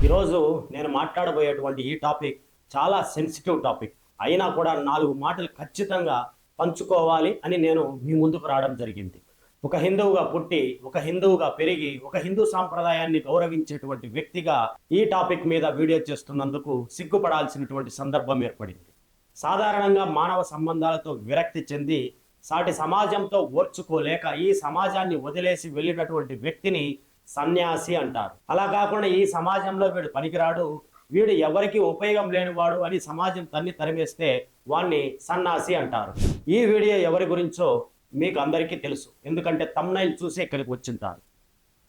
ఈరోజు నేను మాట్లాడబోయేటువంటి ఈ టాపిక్ చాలా సెన్సిటివ్ టాపిక్ అయినా కూడా 4 మాటలు ఖచ్చితంగా పంచుకోవాలి అని నేను మీ ముందుకు రావడం జరిగింది. ఒక హిందువుగా పుట్టి, ఒక హిందువుగా పెరిగి, ఒక హిందూ సాంప్రదాయాన్ని గౌరవించేటువంటి వ్యక్తిగా ఈ టాపిక్ మీద వీడియో చేస్తున్నందుకు సిగ్గుపడాల్సినటువంటి సందర్భం ఏర్పడింది. సాధారణంగా మానవ సంబంధాలతో విరక్తి చెంది సాటి సమాజంతో ఓర్చుకోలేక ఈ సమాజాన్ని వదిలేసి వెళ్ళినటువంటి వ్యక్తిని సన్యాసి అంటారు. అలా కాకుండా ఈ సమాజంలో వీడు పనికిరాడు, వీడు ఎవరికి ఉపయోగం లేనివాడు అని సమాజం తరిమేస్తే వాణ్ణి సన్యాసి అంటారు. ఈ వీడియో ఎవరి గురించో మీకు అందరికీ తెలుసు, ఎందుకంటే థంబ్నైల్ చూసి ఇక్కడికి వచ్చింటారు.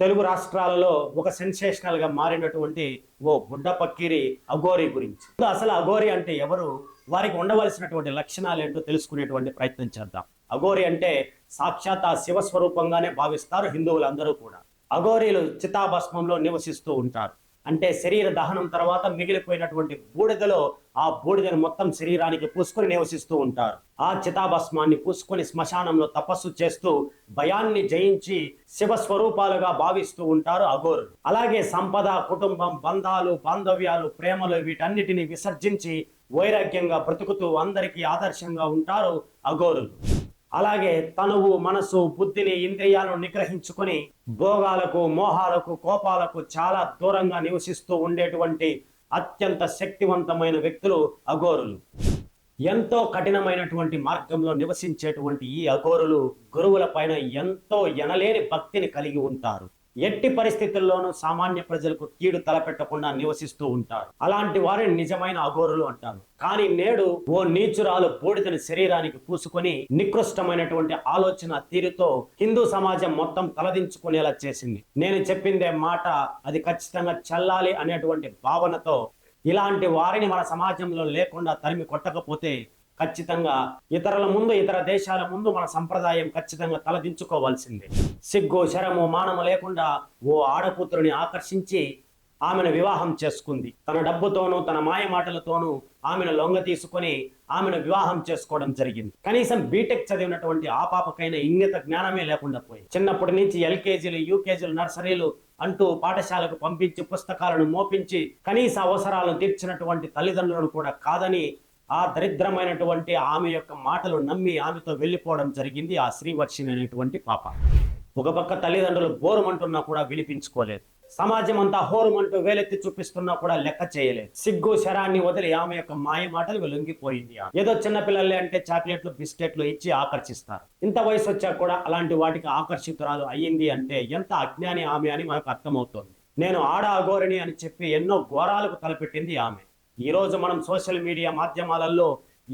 తెలుగు రాష్ట్రాలలో ఒక సెన్సేషనల్ గా మారినటువంటి ఓ బుడ్డ పక్కిరి అఘోరి గురించి. అసలు అఘోరి అంటే ఎవరు, వారికి ఉండవలసినటువంటి లక్షణాలు ఏంటో తెలుసుకునేటువంటి ప్రయత్నం చేద్దాం. అఘోరి అంటే సాక్షాత్ ఆ శివస్వరూపంగానే భావిస్తారు హిందువులందరూ కూడా. అఘోరీలు చితాభస్మంలో నివసిస్తూ ఉంటారు. అంటే శరీర దహనం తర్వాత మిగిలిపోయినటువంటి బూడిదలో ఆ బూడిదను మొత్తం శరీరానికి పూసుకొని నివసిస్తూ ఉంటారు. ఆ చితాభస్మాన్ని పూసుకొని శ్మశానంలో తపస్సు చేస్తూ భయాన్ని జయించి శివస్వరూపాలుగా భావిస్తూ ఉంటారు అఘోరులు. అలాగే సంపద, కుటుంబం, బంధాలు, బాంధవ్యాలు, ప్రేమలు వీటన్నిటిని విసర్జించి వైరాగ్యంగా బ్రతుకుతూ అందరికీ ఆదర్శంగా ఉంటారు అఘోరులు. అలాగే తనువు, మనసు, బుద్ధిని, ఇంద్రియాలను నిగ్రహించుకొని భోగాలకు, మోహాలకు, కోపాలకు చాలా దూరంగా నివసిస్తూ ఉండేటువంటి అత్యంత శక్తివంతమైన వ్యక్తులు అఘోరులు. ఎంతో కఠినమైనటువంటి మార్గంలో నివసించేటువంటి ఈ అఘోరులు గురువుల పైన ఎంతో ఎనలేని భక్తిని కలిగి ఉంటారు. ఎట్టి పరిస్థితుల్లోనూ సామాన్య ప్రజలకు కీడు తలపెట్టకుండా నివసిస్తూ ఉంటారు. అలాంటి వారిని నిజమైన అఘోరులు అంటారు. కానీ నేడు ఓ నీచురాలు బూడిదని శరీరానికి పూసుకొని నికృష్టమైనటువంటి ఆలోచన తీరుతో హిందూ సమాజం మొత్తం తలదించుకునేలా చేసింది. నేను చెప్పిందే మాట, అది ఖచ్చితంగా చెల్లాలి అనేటువంటి భావనతో ఇలాంటి వారిని మన సమాజంలో లేకుండా తరిమి కొట్టకపోతే ఖచ్చితంగా ఇతరుల ముందు, ఇతర దేశాల ముందు మన సంప్రదాయం ఖచ్చితంగా తలదించుకోవాల్సిందే. సిగ్గు, శరము, మానము లేకుండా ఓ ఆడపుత్రుని ఆకర్షించి ఆమెను వివాహం చేసుకుంది. తన డబ్బుతోనూ తన మాయ మాటలతోనూ ఆమెను లొంగ తీసుకొని ఆమెను వివాహం చేసుకోవడం జరిగింది. కనీసం బీటెక్ చదివినటువంటి ఆ పాపకైనా ఇంగిత జ్ఞానమే లేకుండా పోయి చిన్నప్పటి నుంచి ఎల్కేజీలు, యూకేజీలు, నర్సరీలు అంటూ పాఠశాలకు పంపించి పుస్తకాలను మోపించి కనీస అవసరాలను తీర్చినటువంటి తల్లిదండ్రులను కూడా కాదని ఆ దరిద్రమైనటువంటి ఆమె యొక్క మాటలు నమ్మి ఆమెతో వెళ్ళిపోవడం జరిగింది ఆ శ్రీవర్షిణి అనేటువంటి పాప. ఒక పక్క తల్లిదండ్రులు బోరుమంటున్నా కూడా వినిపించుకోలేదు. సమాజం అంతా హోరుమంటూ వేలెత్తి చూపిస్తున్నా కూడా లెక్క చేయలేదు. సిగ్గు శరాన్ని వదిలి ఆమె యొక్క మాయ మాటలు లొంగిపోయింది. ఏదో చిన్నపిల్లలే అంటే చాక్లెట్లు, బిస్కెట్లు ఇచ్చి ఆకర్షిస్తారు. ఇంత వయసు వచ్చాక కూడా అలాంటి వాటికి ఆకర్షితురాలు అయ్యింది అంటే ఎంత అజ్ఞాని ఆమె అని మనకు అర్థమవుతోంది. నేను ఆడ అఘోరిని అని చెప్పి ఎన్నో ఘోరాలకు తలపెట్టింది ఆమె. ఈ రోజు మనం సోషల్ మీడియా మాధ్యమాలలో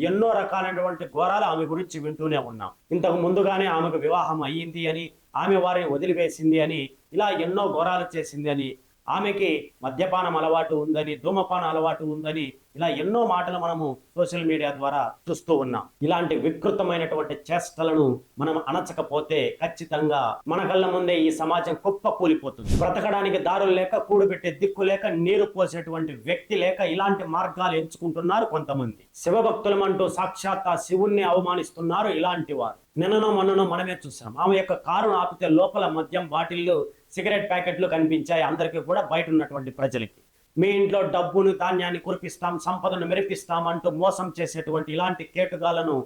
ఎన్నో రకాలైనటువంటి ఘోరాలు ఆమె గురించి వింటూనే ఉన్నాం. ఇంతకు ముందుగానే ఆమెకు వివాహం అయ్యింది అని, ఆమె వారిని వదిలివేసింది అని, ఇలా ఎన్నో ఘోరాలు చేసింది అని, ఆమెకి మద్యపానం అలవాటు ఉందని, ధూమపానం అలవాటు ఉందని, ఇలా ఎన్నో మాటలు మనము సోషల్ మీడియా ద్వారా చూస్తూ ఉన్నాం. ఇలాంటి వికృతమైనటువంటి చేష్టలను మనం అణచకపోతే ఖచ్చితంగా మన కళ్ళ ముందే ఈ సమాజం కుప్ప కూలిపోతుంది. బ్రతకడానికి దారులు లేక, కూడుపెట్టే దిక్కు లేక, నీరు పోసేటువంటి వ్యక్తి లేక ఇలాంటి మార్గాలు ఎంచుకుంటున్నారు కొంతమంది. శివభక్తులమంటూ సాక్షాత్ ఆ శివుణ్ణి అవమానిస్తున్నారు ఇలాంటి వారు. నిన్ననో మొన్ననో మనమే చూసాం. ఆమె యొక్క కారును ఆపితే లోపల మద్యం బాటిల్లు, సిగరెట్ ప్యాకెట్లు కనిపించాయి అందరికీ కూడా, బయట ఉన్నటువంటి ప్రజలకి. మీ ఇంట్లో డబ్బును, ధాన్యాన్ని కురిపిస్తాం, సంపదను మెరిపిస్తాం అంటూ మోసం చేసేటువంటి ఇలాంటి కేటుగాలను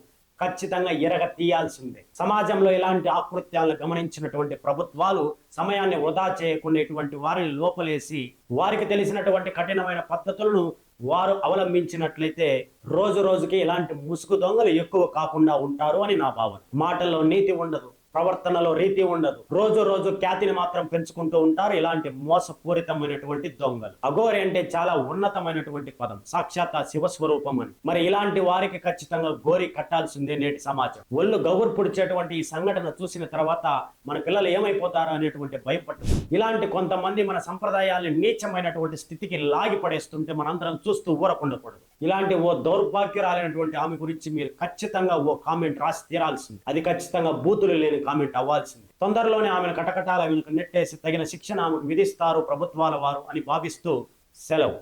ఖచ్చితంగా ఎరగ తీయాల్సిందే. సమాజంలో ఇలాంటి ఆకృత్యాలను గమనించినటువంటి ప్రభుత్వాలు సమయాన్ని వృధా చేయకునేటువంటి వారిని లోపలేసి వారికి తెలిసినటువంటి కఠినమైన పద్ధతులను వారు అవలంబించినట్లయితే రోజు రోజుకి ఇలాంటి ముసుగు దొంగలు ఎక్కువ కాకుండా ఉంటారు అని నా భావన. మాటల్లో నీతి ఉండదు, ప్రవర్తనలో రీతి ఉండదు, రోజు రోజు ఖ్యాతిని మాత్రం పెంచుకుంటూ ఉంటారు ఇలాంటి మోసపూరితమైనటువంటి దొంగలు. అఘోరి అంటే చాలా ఉన్నతమైనటువంటి పదం, సాక్షాత్ శివస్వరూపం అని. మరి ఇలాంటి వారికి ఖచ్చితంగా గోరి కట్టాల్సిందే నేటి సమాజం. ఒళ్ళు గౌరు పుడిచేటువంటి ఈ సంఘటన చూసిన తర్వాత మన పిల్లలు ఏమైపోతారు అనేటువంటి భయపడ్డ ఇలాంటి కొంతమంది మన సంప్రదాయాన్ని నీచమైనటువంటి స్థితికి లాగి పడేస్తుంటే మనందరం చూస్తూ ఊరకుండకూడదు. ఇలాంటి ఓ దౌర్భాగ్యురాలైనటువంటి ఆమె గురించి మీరు ఖచ్చితంగా ఓ కామెంట్ రాసి తీరాల్సింది. అది ఖచ్చితంగా బూతులు లేని కామెంట్ అవ్వాల్సింది. తొందరలోనే ఆమెను కటకటాల నెట్టేసి తగిన శిక్షణ ఆమెకు విధిస్తారు ప్రభుత్వాల వారు అని భావిస్తూ సెలవు.